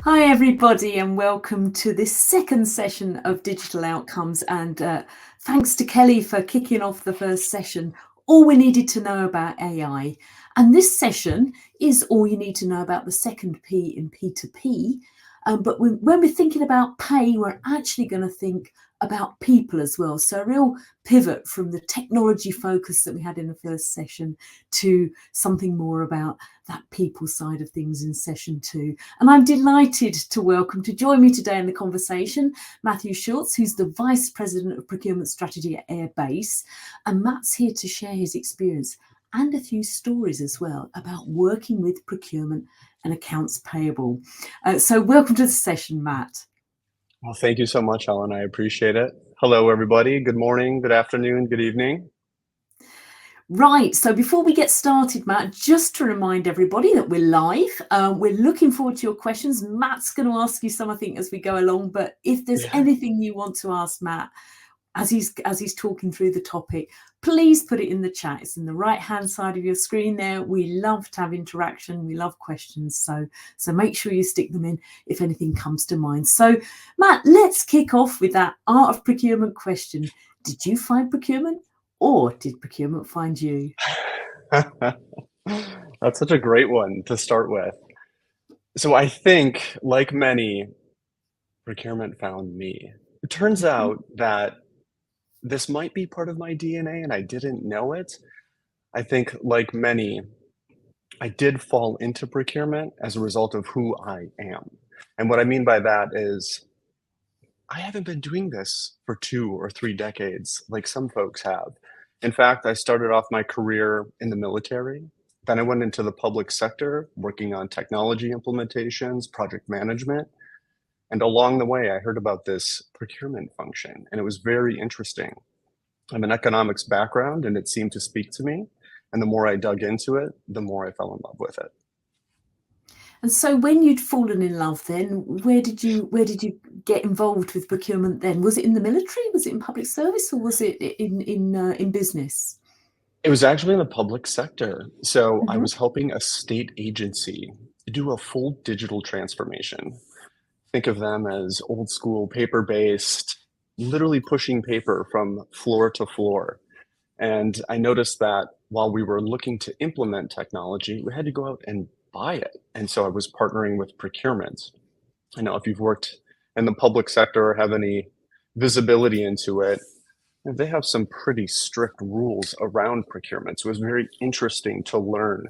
Hi everybody and welcome to this second session of Digital Outcomes, and thanks to Kelly for kicking off the first session, all we needed to know about AI. And this session is all you need to know about the second P in P2P. But when we're thinking about pay, we're actually going to think about people as well. So a real pivot from the technology focus that we had in the first session to something more about that people side of things in session 2. And I'm delighted to welcome, to join me today in the conversation, Matthew Schultz, who's the Vice President of Procurement Strategy at Airbase. And Matt's here to share his experience and a few stories as well about working with procurement and accounts payable. So welcome to the session, Matt. Well, thank you so much, Ellen. I appreciate it. Hello, everybody. Good morning, good afternoon, good evening. Right, so before we get started, Matt, just to remind everybody that we're live. We're looking forward to your questions. Matt's going to ask you some, I think, as we go along. But if there's anything you want to ask Matt as he's talking through the topic, please put it in the chat. It's in the right-hand side of your screen there. We love to have interaction. We love questions. So make sure you stick them in if anything comes to mind. So, Matt, let's kick off with that Art of Procurement question. Did you find procurement? Or did procurement find you? That's such a great one to start with. So I think, like many, procurement found me. It turns out that this might be part of my DNA and I didn't know it. I think, like many, I did fall into procurement as a result of who I am. And what I mean by that is I haven't been doing this for 2 or 3 decades like some folks have. In fact, I started off my career in the military. Then I went into the public sector, working on technology implementations, project management. And along the way, I heard about this procurement function, and it was very interesting. I have an economics background, and it seemed to speak to me. And the more I dug into it, the more I fell in love with it. And so when you'd fallen in love then, where did you get involved with procurement then? Was it in the military? Was it in public service? Or was it in business? It was actually in the public sector. So I Mm-hmm. was helping a state agency do a full digital transformation. Think of them as old school paper-based, literally pushing paper from floor to floor. And I noticed that while we were looking to implement technology, we had to go out and buy it. And so I was partnering with procurement. I know if you've worked in the public sector or have any visibility into it, they have some pretty strict rules around procurement. So it was very interesting to learn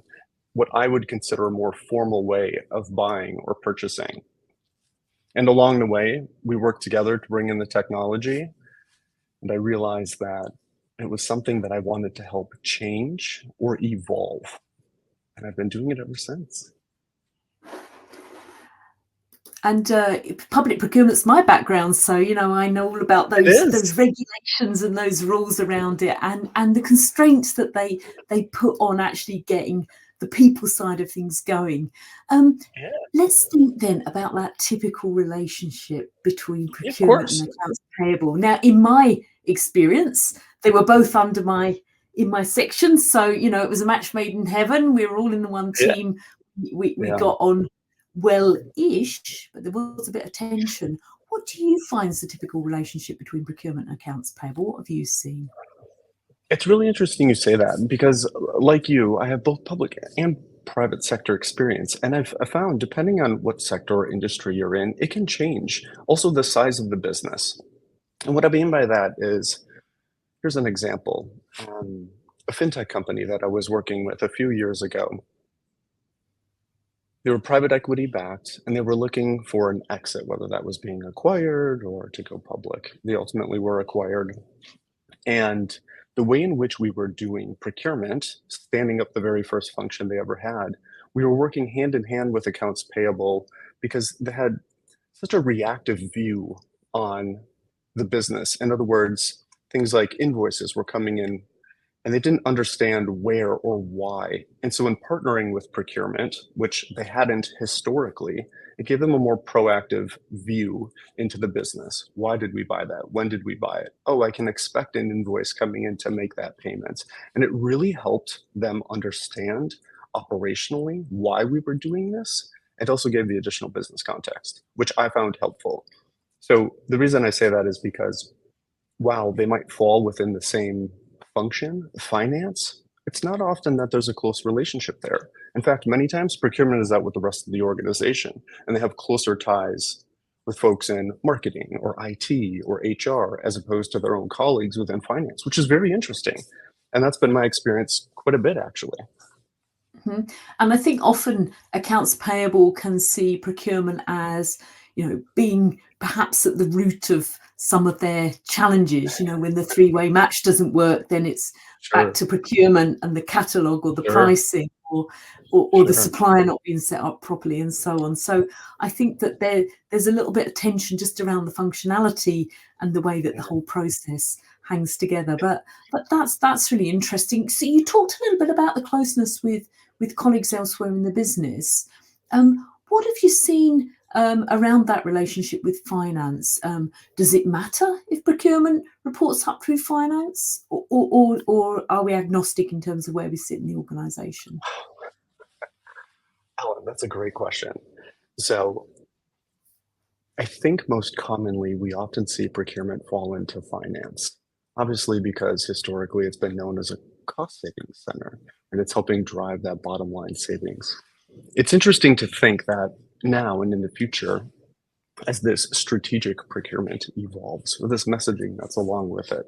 what I would consider a more formal way of buying or purchasing. And along the way, we worked together to bring in the technology. And I realized that it was something that I wanted to help change or evolve. And I've been doing it ever since. And public procurement's my background, so I know all about those regulations and those rules around it, and the constraints that they put on actually getting the people side of things going. Let's think then about that typical relationship between Of procurement and course. accounts payable. Now, in my experience, they were both in my section, so it was a match made in heaven. We were all in the one Yeah. team. We Yeah. got on well-ish, but there was a bit of tension. What do you find is the typical relationship between procurement and accounts payable? What have you seen? It's really interesting you say that because, like you, I have both public and private sector experience. And I found, depending on what sector or industry you're in, it can change. Also, the size of the business. And what I mean by that is, here's an example. A fintech company that I was working with a few years ago, they were private equity backed and they were looking for an exit, whether that was being acquired or to go public. They ultimately were acquired. And the way in which we were doing procurement, standing up the very first function they ever had, we were working hand in hand with accounts payable because they had such a reactive view on the business. In other words, things like invoices were coming in and they didn't understand where or why. And so in partnering with procurement, which they hadn't historically, it gave them a more proactive view into the business. Why did we buy that? When did we buy it? Oh, I can expect an invoice coming in to make that payment. And it really helped them understand operationally why we were doing this and also gave the additional business context, which I found helpful. So the reason I say that is because while they might fall within the same function, finance, it's not often that there's a close relationship there. In fact, many times procurement is out with the rest of the organization, and they have closer ties with folks in marketing or IT or HR as opposed to their own colleagues within finance, which is very interesting. And that's been my experience quite a bit, actually. Mhm. And I think often accounts payable can see procurement as, being perhaps at the root of some of their challenges. When the three-way match doesn't work, then it's back Sure, to procurement and the catalogue or the sure, pricing or the sure. supplier not being set up properly and so on. So I think that there's a little bit of tension just around the functionality and the way that the Yeah. whole process hangs together. But that's really interesting. So you talked a little bit about the closeness with colleagues elsewhere in the business. What have you seen around that relationship with finance? Does it matter if procurement reports up through finance, or are we agnostic in terms of where we sit in the organisation? Alan, that's a great question. So I think most commonly we often see procurement fall into finance, obviously because historically it's been known as a cost savings center and it's helping drive that bottom line savings. It's interesting to think that now and in the future, as this strategic procurement evolves, or this messaging that's along with it,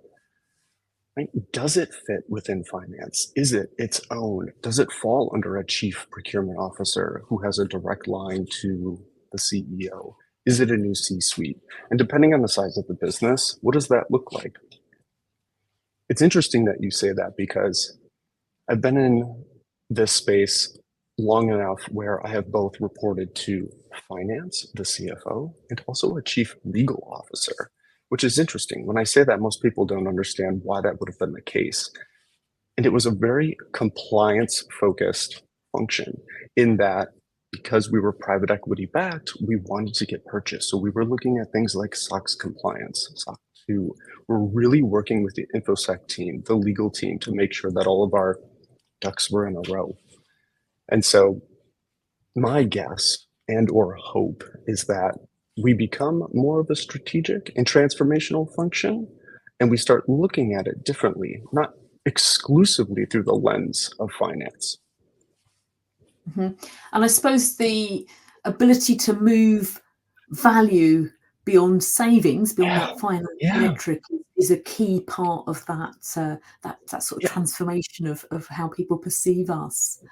right, does it fit within finance? Is it its own? Does it fall under a chief procurement officer who has a direct line to the CEO? Is it a new C-suite? And depending on the size of the business, what does that look like? It's interesting that you say that because I've been in this space long enough where I have both reported to finance, the CFO, and also a chief legal officer, which is interesting. When I say that, most people don't understand why that would have been the case. And it was a very compliance focused function in that because we were private equity backed, we wanted to get purchased. So we were looking at things like SOX compliance, SOX 2. We're really working with the InfoSec team, the legal team, to make sure that all of our ducks were in a row. And so my guess and or hope is that we become more of a strategic and transformational function, and we start looking at it differently, not exclusively through the lens of finance. And I suppose the ability to move value beyond savings, beyond Yeah, that finance yeah, metric, is a key part of that sort of yeah, transformation of how people perceive us.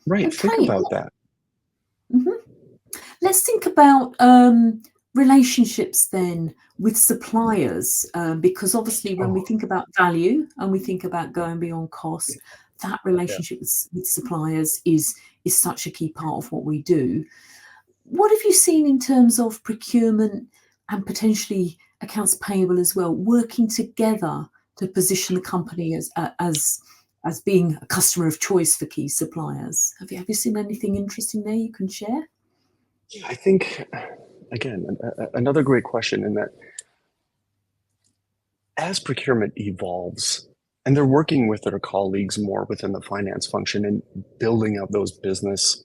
right. Think Okay. about that. Mhm. Let's think about relationships then with suppliers, because obviously when we Oh, think about value and we think about going beyond cost, that yeah. relationship with suppliers is such a key part of what we do. What have you seen in terms of procurement and potentially accounts payable as well, working together to position the company as being a customer of choice for key suppliers? Have you seen anything interesting there you can share? Yeah, I think, again, another great question in that as procurement evolves and they're working with their colleagues more within the finance function and building out those business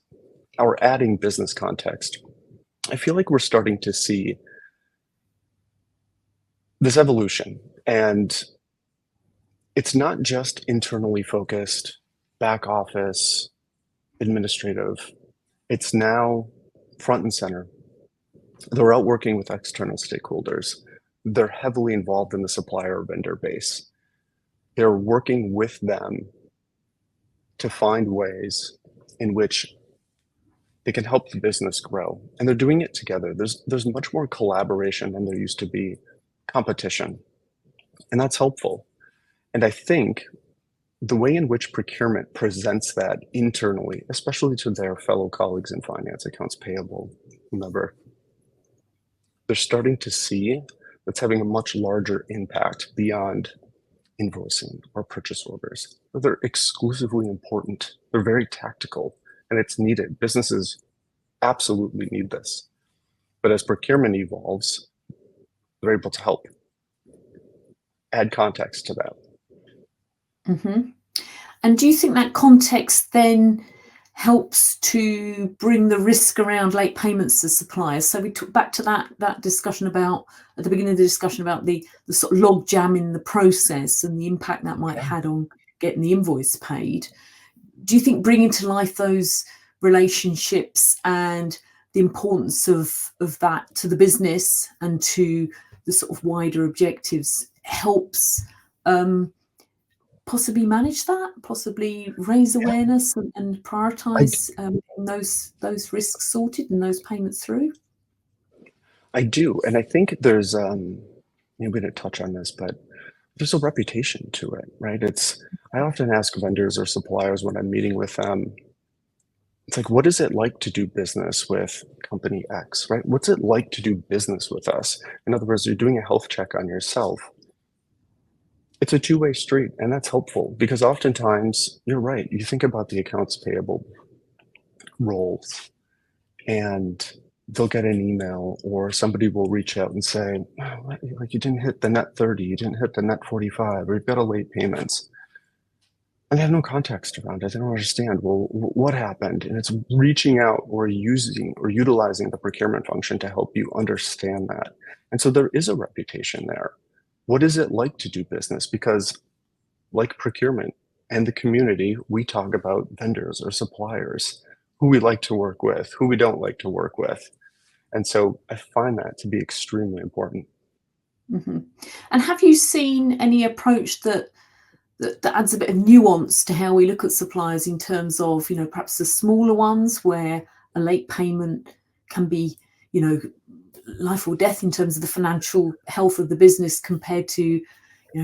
or adding business context, I feel like we're starting to see this evolution. And it's not just internally focused, back office, administrative. It's now front and center. They're out working with external stakeholders. They're heavily involved in the supplier vendor base. They're working with them to find ways in which they can help the business grow. And they're doing it together. There's much more collaboration than there used to be, competition. And that's helpful. And I think the way in which procurement presents that internally, especially to their fellow colleagues in finance, accounts payable, whomever, they're starting to see that's having a much larger impact beyond invoicing or purchase orders. They're exclusively important. They're very tactical and it's needed. Businesses absolutely need this. But as procurement evolves, they're able to help add context to that. Mhm. And do you think that context then helps to bring the risk around late payments to suppliers. So we took back to that discussion about, at the beginning of the discussion, about the sort of log jam in the process and the impact that might have on getting the invoice paid. Do you think bringing to life those relationships and the importance of that to the business and to the sort of wider objectives helps possibly manage that, possibly raise awareness and prioritize those risks sorted and those payments through? I do, and I think there's we didn't touch on this, but there's a reputation to it, right? I often ask vendors or suppliers when I'm meeting with them, it's like, what is it like to do business with company X, right? What's it like to do business with us? In other words, you're doing a health check on yourself. It's a two-way street, and that's helpful because oftentimes, you're right, you think about the accounts payable roles, and they'll get an email or somebody will reach out and say, oh, like you didn't hit the net 30, you didn't hit the net 45, or you've got a late payments. And they have no context around it. They don't understand, well, what happened? And it's reaching out or using or utilizing the procurement function to help you understand that. And so there is a reputation there. What is it like to do business? Because like procurement and the community, we talk about vendors or suppliers, who we like to work with, who we don't like to work with. And so I find that to be extremely important. Mm-hmm. And have you seen any approach that adds a bit of nuance to how we look at suppliers in terms of, perhaps the smaller ones where a late payment can be, life or death in terms of the financial health of the business compared to,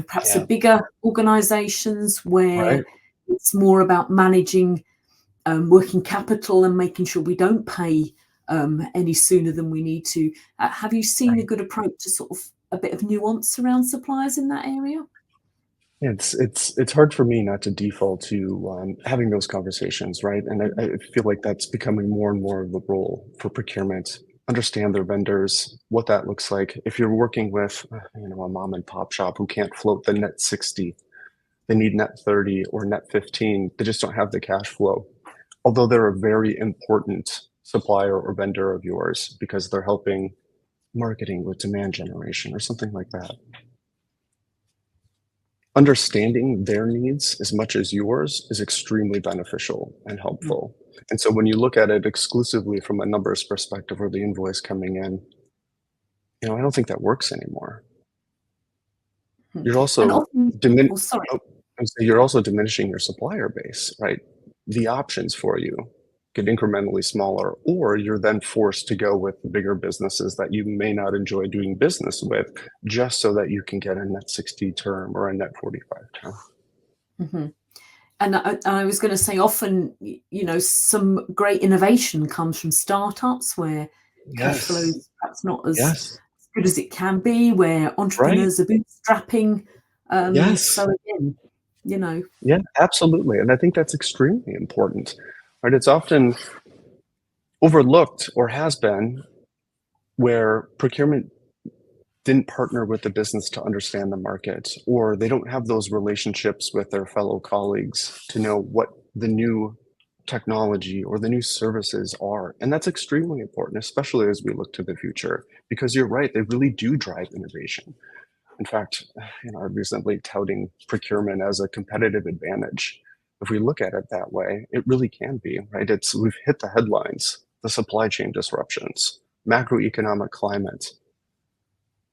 perhaps the bigger organizations where it's more about managing working capital and making sure we don't pay any sooner than we need to. Have you seen a good approach to sort of a bit of nuance around suppliers in that area? It's hard for me not to default to having those conversations, right? And I feel like that's becoming more and more of the role for procurement. Understand their vendors, what that looks like. If you're working with, a mom and pop shop who can't float the net 60, they need net 30 or net 15. They just don't have the cash flow. Although they're a very important supplier or vendor of yours because they're helping marketing with demand generation or something like that. Understanding their needs as much as yours is extremely beneficial and helpful. And so when you look at it exclusively from a numbers perspective or the invoice coming in, I don't think that works anymore. You're also you're also diminishing your supplier base, right? The options for you get incrementally smaller, or you're then forced to go with the bigger businesses that you may not enjoy doing business with just so that you can get a net 60 term or a net 45 term. Mm-hmm. And I was going to say, often, some great innovation comes from startups where cash flow is perhaps not as good as it can be, where entrepreneurs are bootstrapping. So again, Yeah, absolutely. And I think that's extremely important, right? It's often overlooked or has been where procurement didn't partner with the business to understand the market, or they don't have those relationships with their fellow colleagues to know what the new technology or the new services are. And that's extremely important, especially as we look to the future, because you're right, they really do drive innovation. In fact, I'm recently touting procurement as a competitive advantage. If we look at it that way, it really can be, right? We've hit the headlines, the supply chain disruptions, macroeconomic climate.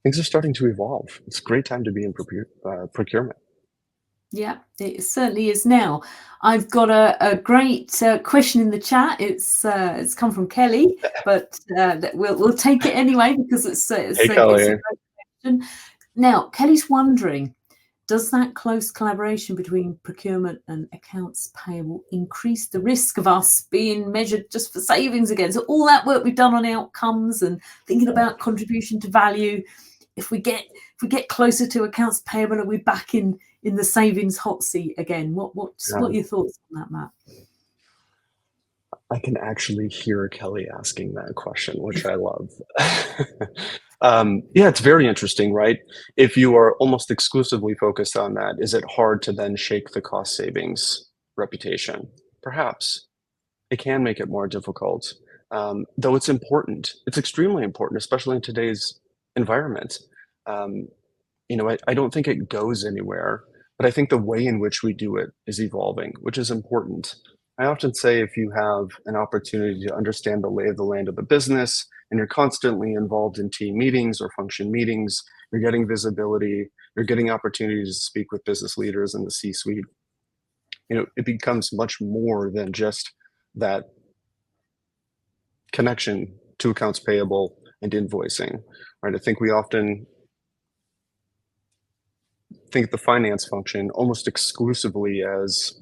Things are starting to evolve. It's a great time to be in procurement. Yeah, it certainly is now. I've got a great question in the chat. It's come from Kelly, but we'll take it anyway because it's a great question. Now, Kelly's wondering, does that close collaboration between procurement and accounts payable increase the risk of us being measured just for savings again? So all that work we've done on outcomes and thinking about contribution to value, if we get closer to accounts payable, are we back in the savings hot seat again? What are your thoughts on that, Matt? I can actually hear Kelly asking that question, which I love. It's very interesting, right? If you are almost exclusively focused on that, is it hard to then shake the cost savings reputation? Perhaps. It can make it more difficult, though it's important. It's extremely important, especially in today's environment. Um, I don't think it goes anywhere, but I think the way in which we do it is evolving, which is important. I often say if you have an opportunity to understand the lay of the land of the business and you're constantly involved in team meetings or function meetings, you're getting visibility, you're getting opportunities to speak with business leaders in the C-suite. It becomes much more than just that connection to accounts payable and invoicing, right? I think we often think the finance function almost exclusively as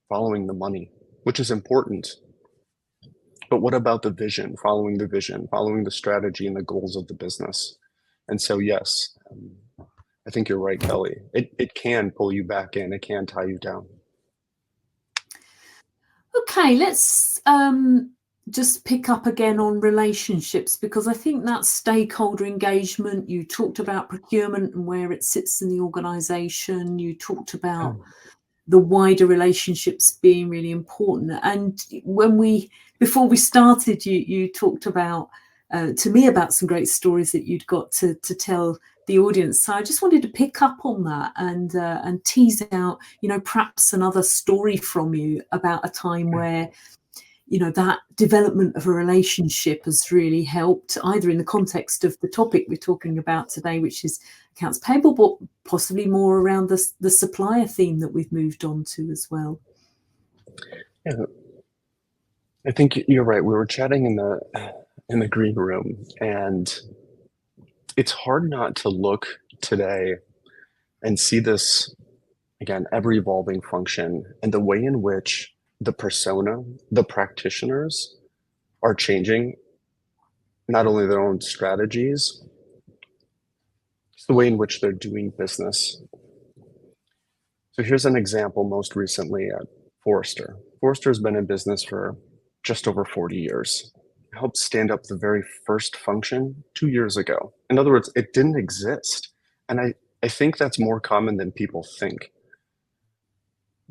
following the money, which is important. But what about the vision, following the strategy and the goals of the business? And so, yes, I think you're right, Kelly. It can pull you back in, it can tie you down. Okay, let's just pick up again on relationships, because I think that stakeholder engagement, you talked about procurement and where it sits in the organization, you talked about the wider relationships being really important. And before we started, you talked about to me about some great stories that you'd got to tell the audience. So I just wanted to pick up on that and tease out, perhaps another story from you about a time where that development of a relationship has really helped, either in the context of the topic we're talking about today, which is accounts payable, but possibly more around the supplier theme that we've moved on to as well. Yeah, I think you're right. We were chatting in the green room, and it's hard not to look today and see this again, ever evolving function and the way in which the persona, the practitioners are changing not only their own strategies, it's the way in which they're doing business. So here's an example most recently at Forrester. Forrester has been in business for just over 40 years. It helped stand up the very first function 2 years ago. In other words, it didn't exist. And I think that's more common than people think.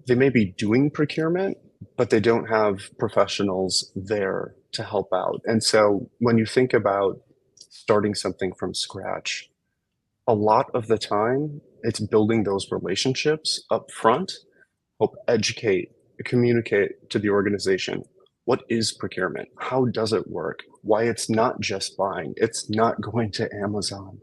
They may be doing procurement, but they don't have professionals there to help out. And so when you think about starting something from scratch, a lot of the time it's building those relationships up front, help educate, communicate to the organization. What is procurement? How does it work? Why it's not just buying. It's not going to Amazon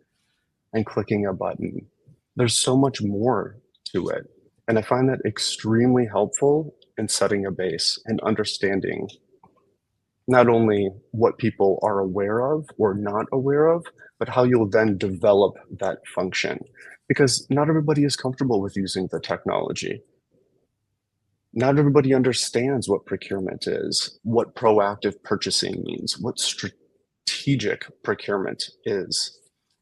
and clicking a button. There's so much more to it. And I find that extremely helpful in setting a base and understanding not only what people are aware of or not aware of, but how you'll then develop that function. Because not everybody is comfortable with using the technology. Not everybody understands what procurement is, what proactive purchasing means, what strategic procurement is.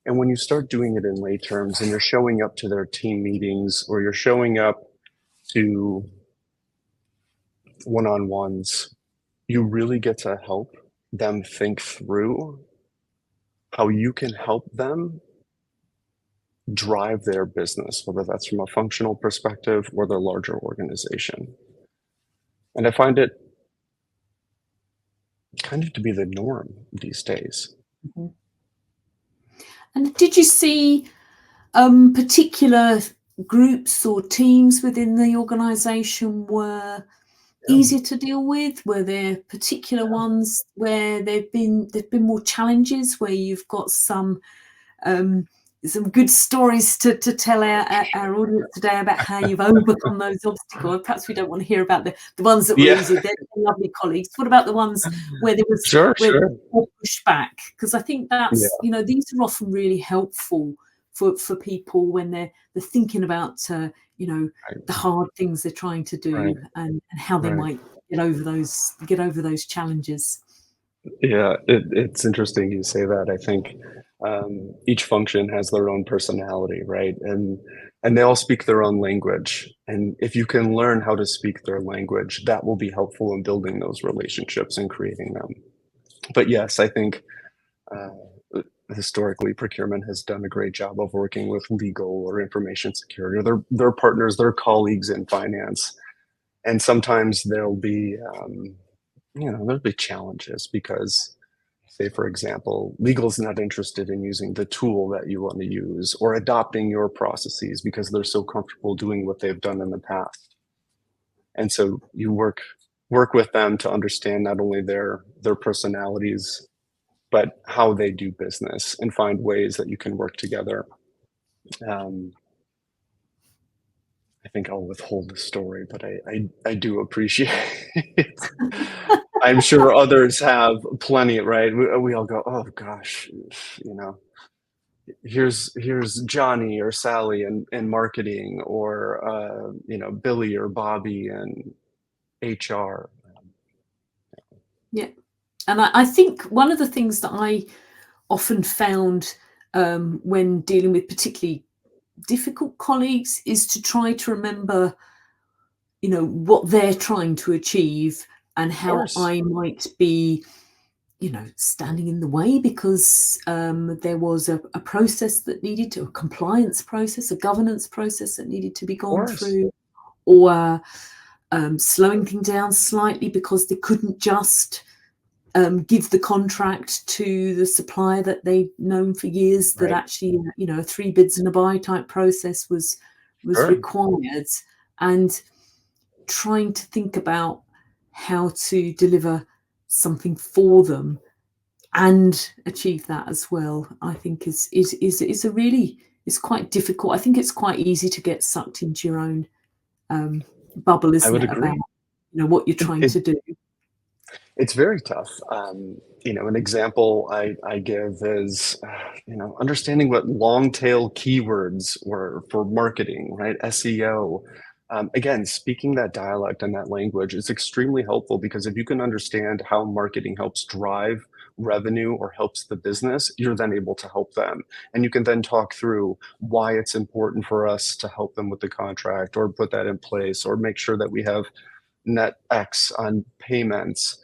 And when you start doing it in lay terms and you're showing up to their team meetings or you're showing up to one-on-ones, you really get to help them think through how you can help them drive their business, whether that's from a functional perspective or their larger organization. And I find it kind of to be the norm these days. Mm-hmm. And did you see particular groups or teams within the organization were easier to deal with? Were there particular ones where there've been more challenges, where you've got some good stories to tell our audience today about how you've overcome those obstacles? Perhaps we don't want to hear about the ones that were easy. They're lovely colleagues. What about the ones where there was more pushback? Because I think that's these are often really helpful for people when they're thinking about the hard things they're trying to do and how they might get over those challenges. Yeah, it's interesting you say that. I think each function has their own personality, right? And they all speak their own language. And if you can learn how to speak their language, that will be helpful in building those relationships and creating them. But yes, I think historically procurement has done a great job of working with legal or information security or their partners, their colleagues in finance. And sometimes there'll be there'll be challenges because, say, for example, legal's not interested in using the tool that you want to use or adopting your processes because they're so comfortable doing what they've done in the past. And so you work with them to understand not only their personalities, but how they do business and find ways that you can work together. Um, I think I'll withhold the story, but I do appreciate it. I'm sure others have plenty, right? We all go, oh gosh, you know, here's Johnny or Sally in marketing, or Billy or Bobby in HR. Yeah. And I think one of the things that I often found when dealing with particularly difficult colleagues is to try to remember, what they're trying to achieve and Of how course. I might be, standing in the way because there was a process that needed to, a compliance process, a governance process that needed to be Of gone course. through, or slowing things down slightly because they couldn't just give the contract to the supplier that they'd known for years, that Right. actually, a three bids and a buy type process was Sure. required, and trying to think about how to deliver something for them and achieve that as well, I think is a really, it's quite difficult. I think it's quite easy to get sucked into your own bubble, I isn't would it, about agree. what you're It, trying it, to do. it's very tough. An example I give is, understanding what long tail keywords were for marketing, right? SEO. Again, speaking that dialect and that language is extremely helpful because if you can understand how marketing helps drive revenue or helps the business, you're then able to help them. And you can then talk through why it's important for us to help them with the contract or put that in place or make sure that we have net X on payments.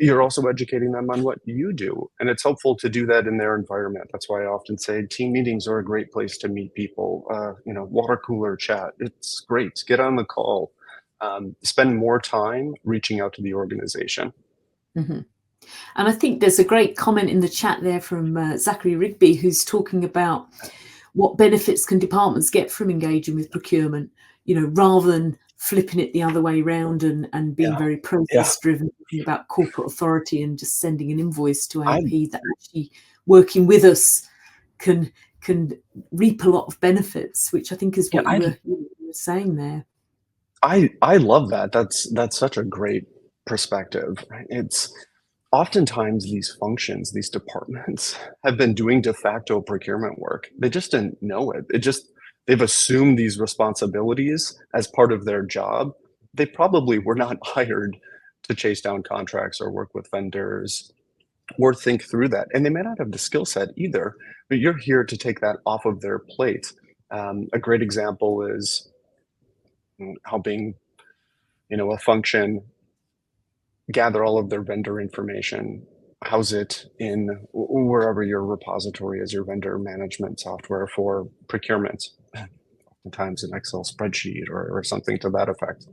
You're also educating them on what you do, and it's helpful to do that in their environment. That's why I often say team meetings are a great place to meet people. Water cooler chat, it's great. Get on the call. Spend more time reaching out to the organization. Mm-hmm. And I think there's a great comment in the chat there from Zachary Rigby, who's talking about what benefits can departments get from engaging with procurement, rather than flipping it the other way around and being Yeah, very yeah. process driven, thinking about corporate authority and just sending an invoice to I AP, that actually working with us can reap a lot of benefits, which I think is yeah what you were saying there. I love that. That's such a great perspective. Right? It's oftentimes these functions, these departments have been doing de facto procurement work. They just didn't know it. They've assumed these responsibilities as part of their job. They probably were not hired to chase down contracts or work with vendors or think through that. And they may not have the skill set either, but you're here to take that off of their plate. A great example is helping, a function gather all of their vendor information, house it in wherever your repository is, your vendor management software for procurement, oftentimes an Excel spreadsheet or something to that effect.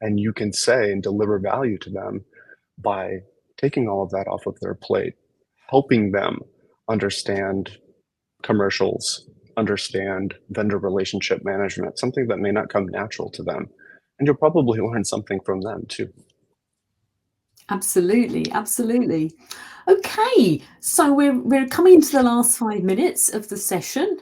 And you can say and deliver value to them by taking all of that off of their plate, helping them understand commercials, understand vendor relationship management, something that may not come natural to them. And you'll probably learn something from them too. Absolutely, absolutely. Okay, so we're coming into the last 5 minutes of the session.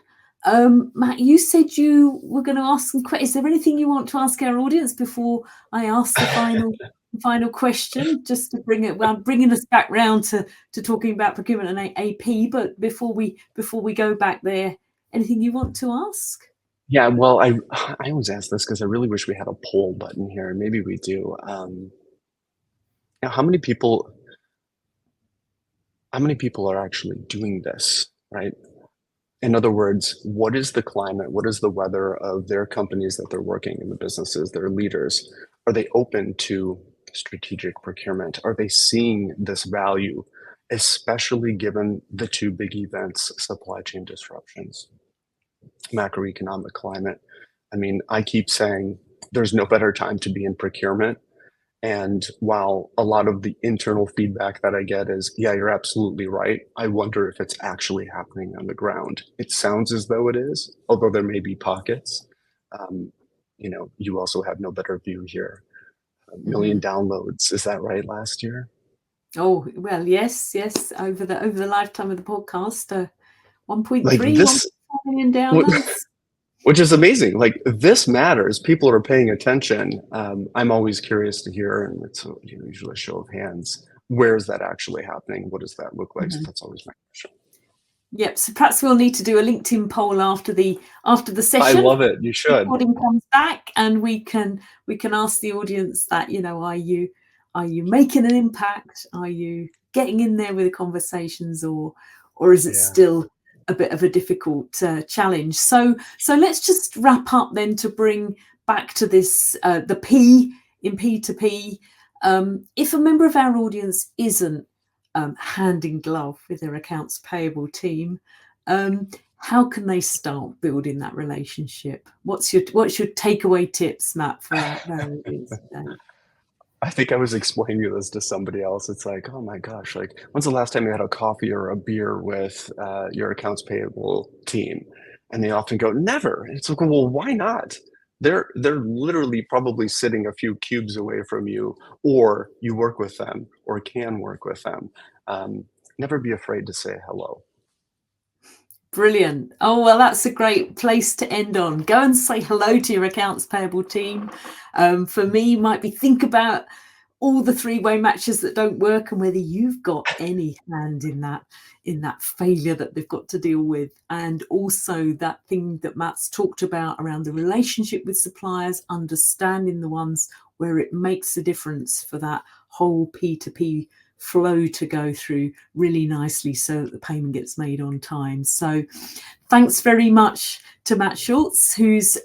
Matt, you said you were going to ask some questions. Is there anything you want to ask our audience before I ask the final question? Just to bringing us back round to talking about procurement and AP. But before we go back there, anything you want to ask? Yeah, well, I always ask this because I really wish we had a poll button here, and maybe we do. How many people are actually doing this, right? In other words, what is the climate? What is the weather of their companies that they're working in, the businesses, their leaders? Are they open to strategic procurement? Are they seeing this value, especially given the two big events, supply chain disruptions, macroeconomic climate? I mean, I keep saying there's no better time to be in procurement. And while a lot of the internal feedback that I get is, yeah, you're absolutely right, I wonder if it's actually happening on the ground. It sounds as though it is, although there may be pockets. Um, you also have no better view here. A million downloads, is that right, last year? Oh, well, yes, over the lifetime of the podcast, 1.3, Like 1.4 this, million downloads. which is amazing. Like this matters. People are paying attention. I'm always curious to hear, and it's usually a show of hands. Where is that actually happening? What does that look like? So that's always my question. Yep. So perhaps we'll need to do a LinkedIn poll after the session. I love it. You should. Recording comes back, and we can ask the audience that, are you making an impact? Are you getting in there with the conversations, or is it still a bit of a difficult challenge? So let's just wrap up then to bring back to this the P in P2P. If a member of our audience isn't hand in glove with their accounts payable team, how can they start building that relationship? What's your takeaway tips, Matt, for our audience today? I think I was explaining this to somebody else. It's like, oh my gosh, like when's the last time you had a coffee or a beer with your accounts payable team? And they often go, never. And it's like, well, why not? They're literally probably sitting a few cubes away from you, or you work with them or can work with them. Never be afraid to say hello. Brilliant. Oh, well, that's a great place to end on. Go and say hello to your accounts payable team. For me, might be think about all the three-way matches that don't work and whether you've got any hand in that failure that they've got to deal with. And also that thing that Matt's talked about around the relationship with suppliers, understanding the ones where it makes a difference for that whole P2P flow to go through really nicely so that the payment gets made on time. So thanks very much to Matt Schultz, who's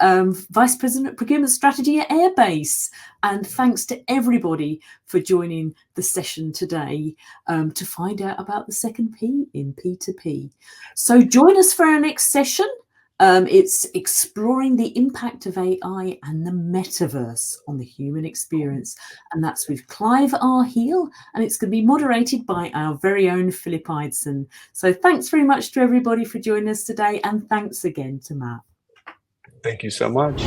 Vice President of Procurement Strategy at Airbase. And thanks to everybody for joining the session today to find out about the second P in P2P. So join us for our next session. It's exploring the impact of AI and the metaverse on the human experience. And that's with Clive R. Heel, and it's going to be moderated by our very own Philip Ideson. So thanks very much to everybody for joining us today. And thanks again to Matt. Thank you so much.